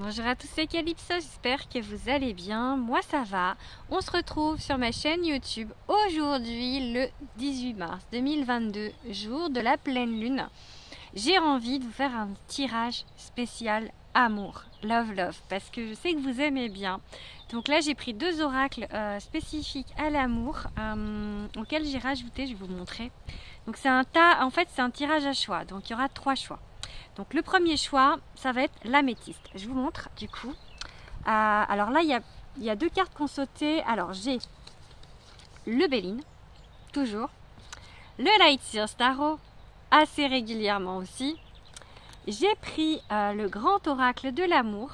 Bonjour à tous, c'est Calypso, j'espère que vous allez bien, moi ça va. On se retrouve sur ma chaîne YouTube aujourd'hui le 18 mars 2022, jour de la pleine lune. J'ai envie de vous faire un tirage spécial amour, love, parce que je sais que vous aimez bien. Donc là j'ai pris deux oracles spécifiques à l'amour auxquels j'ai rajouté, je vais vous montrer. Donc c'est un tirage à choix, donc il y aura 3 choix. Donc le premier choix, ça va être l'améthyste. Je vous montre du coup. Alors là, il y a 2 cartes qu'on sautait. Alors j'ai le Béline, toujours. Le Light Source Tarot, assez régulièrement aussi. J'ai pris le grand oracle de l'amour,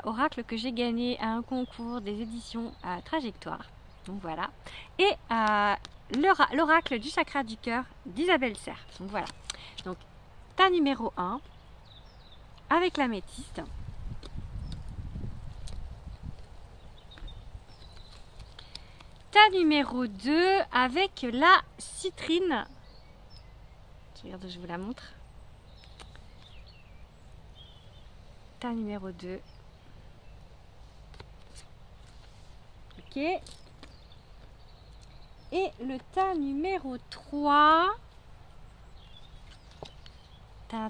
oracle que j'ai gagné à un concours des éditions Trajectoire. Donc voilà. Et l'oracle du chakra du cœur d'Isabelle Serre. Donc voilà. Donc tas numéro 1 avec l'améthyste. Tas numéro 2 avec la citrine. Regarde, je vous la montre. Tas numéro 2. Ok. Et le tas numéro 3. Là,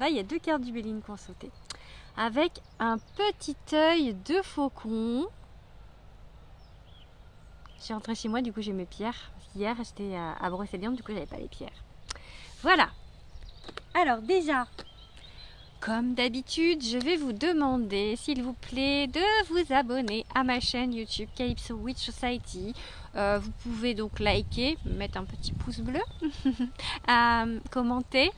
il y a 2 cartes du Béline qu'on sauté. Avec un petit œil de faucon. Je suis rentrée chez moi, du coup j'ai mes pierres. Hier j'étais à Brocéliande, du coup j'avais pas les pierres. Voilà. Alors déjà, comme d'habitude, je vais vous demander, s'il vous plaît, de vous abonner à ma chaîne YouTube Calypso Witch Society. Vous pouvez donc liker, mettre un petit pouce bleu, commenter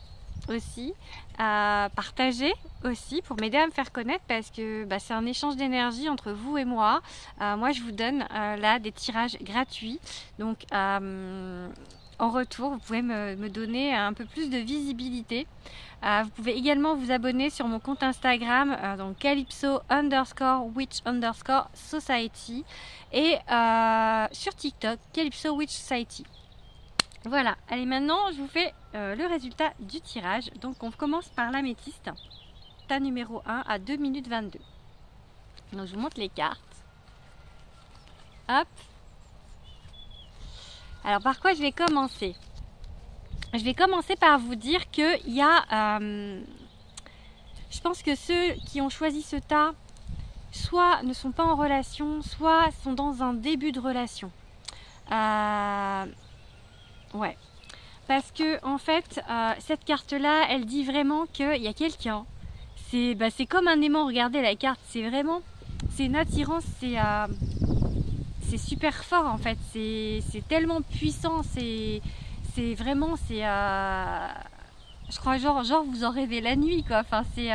aussi, partager aussi pour m'aider à me faire connaître, parce que c'est un échange d'énergie entre vous et moi. Moi je vous donne là des tirages gratuits, donc en retour vous pouvez me donner un peu plus de visibilité. Vous pouvez également vous abonner sur mon compte Instagram, donc Calypso_Witch_Society, et sur TikTok Calypso Witch Society. Voilà, allez, maintenant je vous fais le résultat du tirage. Donc on commence par l'améthyste, tas numéro 1 à 2 minutes 22. Donc je vous montre les cartes. Hop. Alors par quoi je vais commencer? Je vais commencer par vous dire qu'il y a... je pense que ceux qui ont choisi ce tas, soit ne sont pas en relation, soit sont dans un début de relation. Ouais, parce que en fait, cette carte-là, elle dit vraiment qu'il y a quelqu'un. C'est comme un aimant, regardez la carte, c'est vraiment, c'est une attirance, c'est super fort en fait, c'est tellement puissant, c'est vraiment, je crois genre vous en rêvez la nuit quoi. Enfin c'est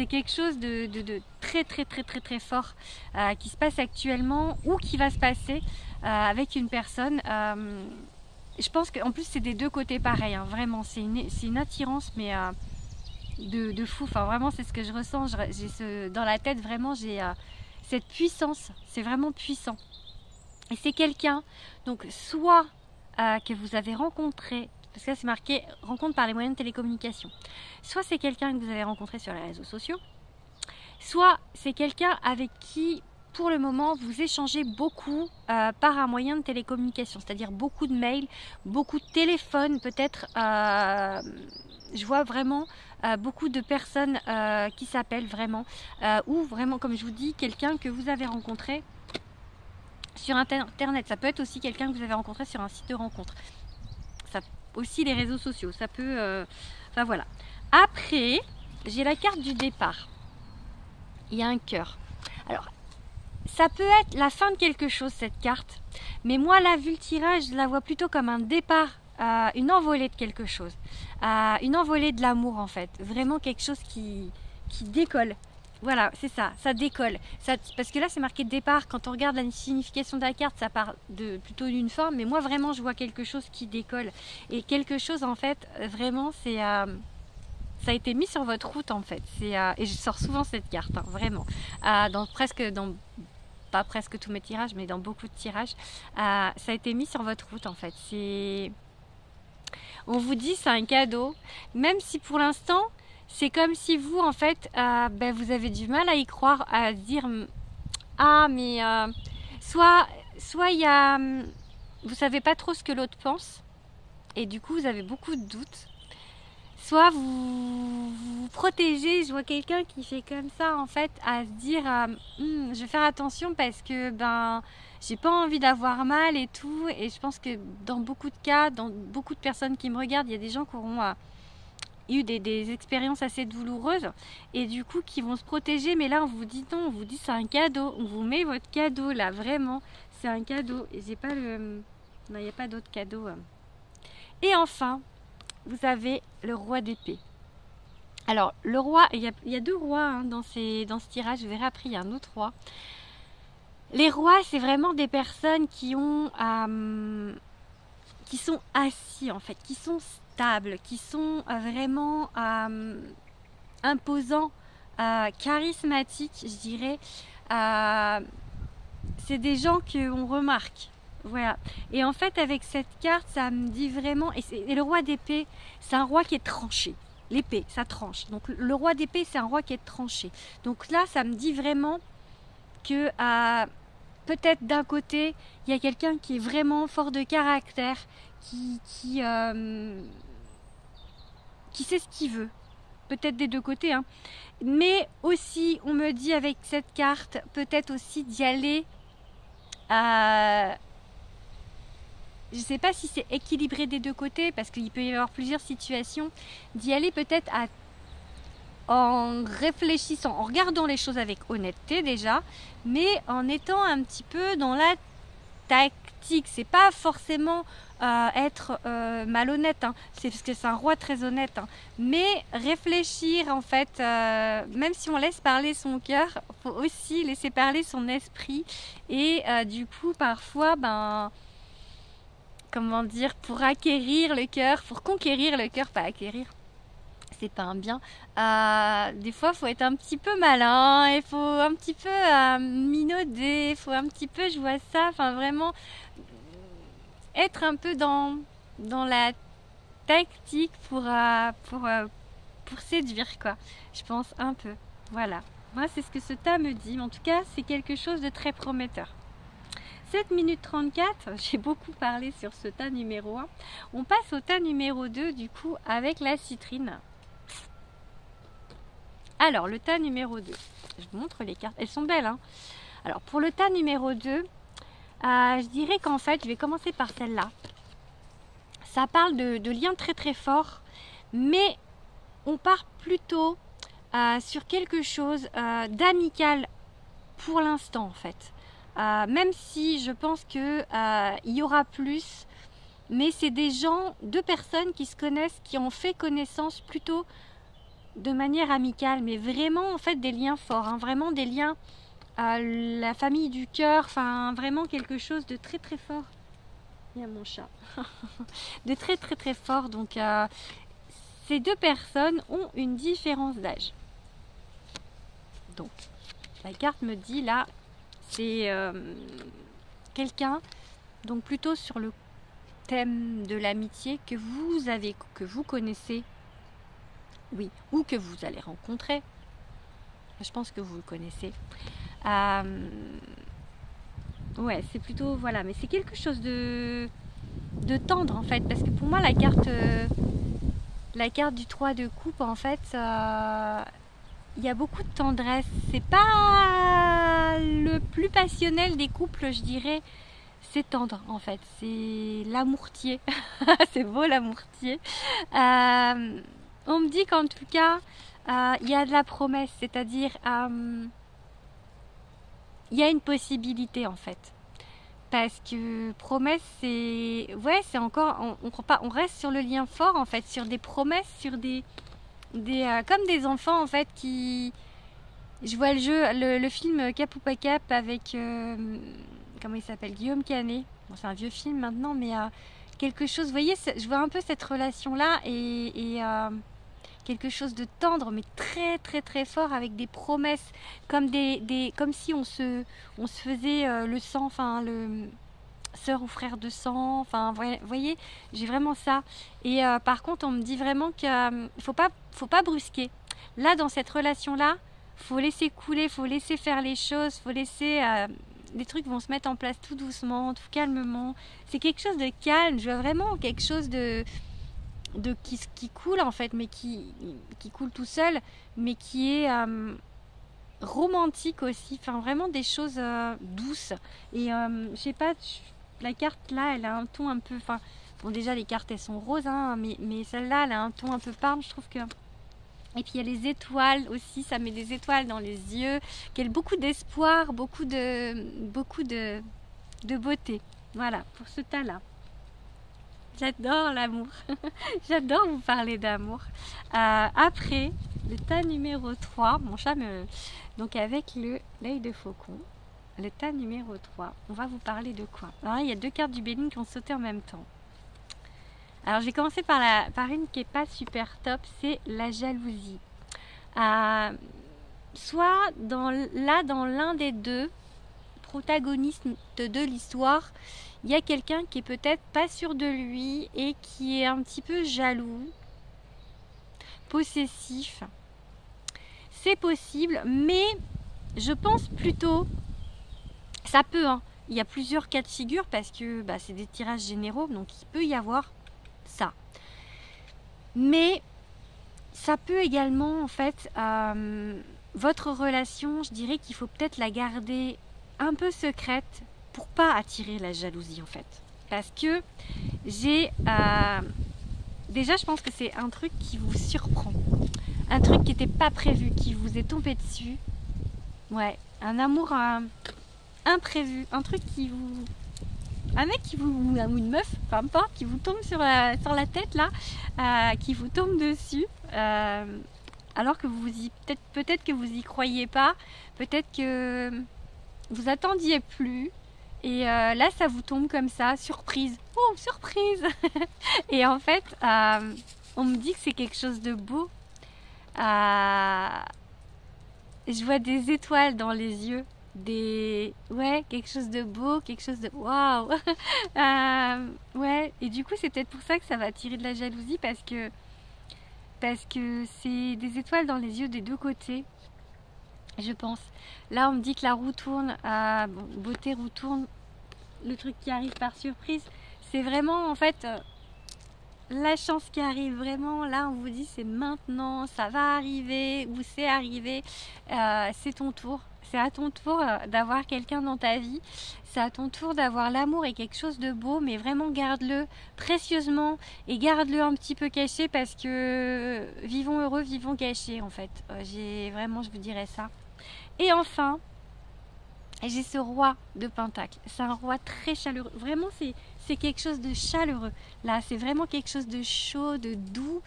quelque chose de très fort qui se passe actuellement ou qui va se passer avec une personne. Je pense qu'en plus c'est des deux côtés pareil, hein. Vraiment c'est une attirance mais de fou. Enfin vraiment c'est ce que je ressens, dans la tête vraiment j'ai cette puissance, c'est vraiment puissant. Et c'est quelqu'un, donc soit que vous avez rencontré, parce que là c'est marqué rencontre par les moyens de télécommunication, soit c'est quelqu'un que vous avez rencontré sur les réseaux sociaux, soit c'est quelqu'un avec qui pour le moment vous échangez beaucoup par un moyen de télécommunication, c'est-à-dire beaucoup de mails, beaucoup de téléphones peut-être. Je vois vraiment beaucoup de personnes qui s'appellent vraiment, ou vraiment comme je vous dis, quelqu'un que vous avez rencontré sur internet. Ça peut être aussi quelqu'un que vous avez rencontré sur un site de rencontre, ça aussi les réseaux sociaux, ça peut enfin voilà. Après j'ai la carte du départ, il y a un cœur. Alors ça peut être la fin de quelque chose cette carte, mais moi là vu le tirage je la vois plutôt comme un départ, une envolée de quelque chose, une envolée de l'amour en fait, vraiment quelque chose qui décolle. Voilà, c'est ça, ça décolle. Parce que là, c'est marqué départ. Quand on regarde la signification de la carte, ça part plutôt d'une forme. Mais moi, vraiment, je vois quelque chose qui décolle. Et quelque chose, en fait, vraiment, ça a été mis sur votre route, en fait. Et je sors souvent cette carte, hein, vraiment. Pas presque tous mes tirages, mais dans beaucoup de tirages. Ça a été mis sur votre route, en fait. On vous dit, c'est un cadeau. Même si pour l'instant... c'est comme si vous, en fait, vous avez du mal à y croire, à se dire ah, mais soit il y a, vous savez pas trop ce que l'autre pense, et du coup vous avez beaucoup de doutes. Soit vous protégez, je vois quelqu'un qui fait comme ça en fait, à se dire je vais faire attention parce que j'ai pas envie d'avoir mal et tout. Et je pense que dans beaucoup de cas, dans beaucoup de personnes qui me regardent, il y a des gens qui auront eu des expériences assez douloureuses et du coup qui vont se protéger. Mais là on vous dit non, on vous dit c'est un cadeau, on vous met votre cadeau là, vraiment, c'est un cadeau. Et j'ai pas le... Non, il n'y a pas d'autre cadeau. Et enfin, vous avez le roi d'épée. Alors, le roi, il y a deux rois dans ce tirage. Je verrai après, il y a un autre roi. Les rois, c'est vraiment des personnes qui sont assis, en fait, qui sont stables, qui sont vraiment imposants, charismatiques, je dirais. C'est des gens qu'on remarque. Voilà. Et en fait, avec cette carte, ça me dit vraiment... Et le roi d'épée, c'est un roi qui est tranché. L'épée, ça tranche. Donc le roi d'épée, c'est un roi qui est tranché. Donc là, ça me dit vraiment que peut-être d'un côté, il y a quelqu'un qui est vraiment fort de caractère, qui sait ce qu'il veut. Peut-être des deux côtés. Hein. Mais aussi, on me dit avec cette carte, peut-être aussi d'y aller... je ne sais pas si c'est équilibré des deux côtés, parce qu'il peut y avoir plusieurs situations, d'y aller peut-être en réfléchissant, en regardant les choses avec honnêteté déjà, mais en étant un petit peu dans la tactique. C'est pas forcément être malhonnête, hein. C'est parce que c'est un roi très honnête, hein. Mais réfléchir en fait, même si on laisse parler son cœur, faut aussi laisser parler son esprit. Et du coup, parfois, comment dire, pour acquérir le cœur, pour conquérir le cœur, pas acquérir, c'est pas un bien. Des fois, il faut être un petit peu malin, il faut un petit peu minauder, il faut un petit peu, je vois ça, enfin vraiment, être un peu dans la tactique pour séduire, quoi. Je pense un peu. Voilà. Moi, c'est ce que ce tas me dit. En tout cas, c'est quelque chose de très prometteur. 7 minutes 34, j'ai beaucoup parlé sur ce tas numéro 1. On passe au tas numéro 2, du coup, avec la citrine. Alors, le tas numéro 2. Je vous montre les cartes. Elles sont belles, hein. Alors, pour le tas numéro 2, je dirais qu'en fait, je vais commencer par celle-là. Ça parle de liens très très forts, mais on part plutôt sur quelque chose d'amical pour l'instant, en fait. Même si je pense que il y aura plus, mais c'est des gens, deux personnes qui se connaissent, qui ont fait connaissance plutôt de manière amicale, mais vraiment en fait des liens forts, hein, vraiment des liens la famille du cœur, enfin vraiment quelque chose de très très fort. Il y a mon chat. De très très très fort. Donc ces deux personnes ont une différence d'âge. Donc la carte me dit là, c'est quelqu'un, donc plutôt sur le thème de l'amitié que vous connaissez, oui, ou que vous allez rencontrer. Je pense que vous le connaissez. Ouais, c'est plutôt, voilà, mais c'est quelque chose de tendre en fait, parce que pour moi la carte du 3 de coupe, en fait, il y a beaucoup de tendresse. C'est pas le plus passionnel des couples, je dirais. C'est tendre en fait, c'est l'amourtier. C'est beau l'amourtier. On me dit qu'en tout cas il y a de la promesse, c'est-à-dire il y a une possibilité en fait. Parce que promesse, c'est... Ouais, c'est encore... On reste sur le lien fort en fait, sur des promesses, sur des comme des enfants en fait qui... Je vois le film Cap ou pas Cap avec... comment il s'appelle, Guillaume Canet. Bon, c'est un vieux film maintenant, mais quelque chose... Vous voyez, je vois un peu cette relation-là et quelque chose de tendre, mais très très très fort, avec des promesses, comme comme si on se faisait le sang, enfin le sœur ou frère de sang, enfin vous voyez, j'ai vraiment ça. Et par contre, on me dit vraiment qu'il faut pas brusquer. Là, dans cette relation-là, faut laisser couler, faut laisser faire les choses, faut laisser... les trucs vont se mettre en place tout doucement, tout calmement. C'est quelque chose de calme, je vois vraiment quelque chose qui coule en fait, mais qui coule tout seul, mais qui est romantique aussi, enfin vraiment des choses douces. Et je sais pas, la carte là, elle a un ton un peu, enfin bon déjà les cartes elles sont roses, hein, mais celle-là elle a un ton un peu parme, je trouve que. Et puis il y a les étoiles aussi, ça met des étoiles dans les yeux, qu'elle beaucoup d'espoir, beaucoup de beauté. Voilà, pour ce tas-là. J'adore l'amour. J'adore vous parler d'amour. Après, le tas numéro 3, mon chat me... Donc avec l'œil de faucon, le tas numéro 3, on va vous parler de quoi? Alors il y a 2 cartes du bénin qui ont sauté en même temps. Alors je vais commencer par une qui n'est pas super top, c'est la jalousie. Soit dans l'un des deux protagonistes de l'histoire, il y a quelqu'un qui est peut-être pas sûr de lui et qui est un petit peu jaloux, possessif. C'est possible, mais je pense plutôt, ça peut, hein. Il y a plusieurs cas de figure parce que c'est des tirages généraux, donc il peut y avoir ça. Mais ça peut également, en fait, votre relation, je dirais qu'il faut peut-être la garder un peu secrète pour pas attirer la jalousie, en fait. Parce que déjà, je pense que c'est un truc qui vous surprend. Un truc qui n'était pas prévu, qui vous est tombé dessus. Ouais, un amour imprévu, un truc qui vous... Un mec ou une meuf, peu importe, qui vous tombe sur la tête là, qui vous tombe dessus, alors que peut-être que vous y croyez pas, peut-être que vous attendiez plus, et là ça vous tombe comme ça, surprise, oh surprise. Et en fait, on me dit que c'est quelque chose de beau. Je vois des étoiles dans les yeux. Quelque chose de beau, quelque chose de waouh. Ouais, et du coup c'est peut-être pour ça que ça va attirer de la jalousie, parce que c'est des étoiles dans les yeux des deux côtés, je pense. Là on me dit que la roue tourne, beauté, roue tourne, le truc qui arrive par surprise, c'est vraiment en fait la chance qui arrive vraiment. Là on vous dit c'est maintenant, ça va arriver, ou c'est arrivé, c'est ton tour. C'est à ton tour d'avoir quelqu'un dans ta vie. C'est à ton tour d'avoir l'amour et quelque chose de beau, mais vraiment garde-le précieusement et garde-le un petit peu caché, parce que vivons heureux, vivons cachés en fait. Je vous dirais ça. Et enfin, j'ai ce roi de Pentacle. C'est un roi très chaleureux. Vraiment, c'est quelque chose de chaleureux. Là, c'est vraiment quelque chose de chaud, de doux.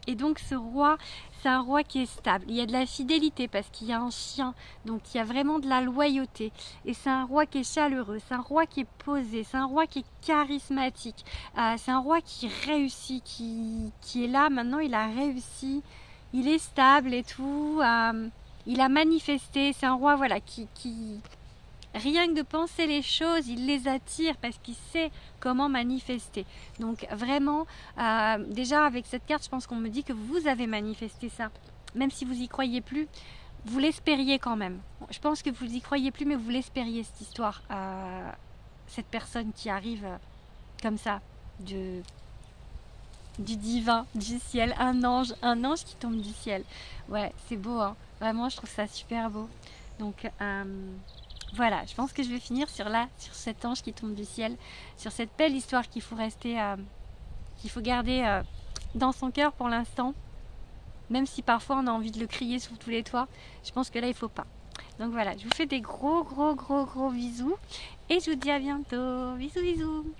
Et donc ce roi, c'est un roi qui est stable. Il y a de la fidélité parce qu'il y a un chien, donc il y a vraiment de la loyauté. Et c'est un roi qui est chaleureux, c'est un roi qui est posé, c'est un roi qui est charismatique. C'est un roi qui réussit, qui est là maintenant, il a réussi, il est stable et tout. Il a manifesté, c'est un roi voilà, qui rien que de penser les choses, il les attire parce qu'il sait comment manifester. Donc vraiment, déjà avec cette carte, je pense qu'on me dit que vous avez manifesté ça. Même si vous y croyez plus, vous l'espériez quand même. Je pense que vous y croyez plus, mais vous l'espériez, cette histoire. Cette personne qui arrive comme ça, du divin, du ciel, un ange qui tombe du ciel. Ouais, c'est beau, hein. Vraiment, je trouve ça super beau. Donc... voilà, je pense que je vais finir sur cet ange qui tombe du ciel, sur cette belle histoire qu'il faut garder dans son cœur pour l'instant, même si parfois on a envie de le crier sous tous les toits. Je pense que là il faut pas. Donc voilà, je vous fais des gros bisous et je vous dis à bientôt. Bisous bisous.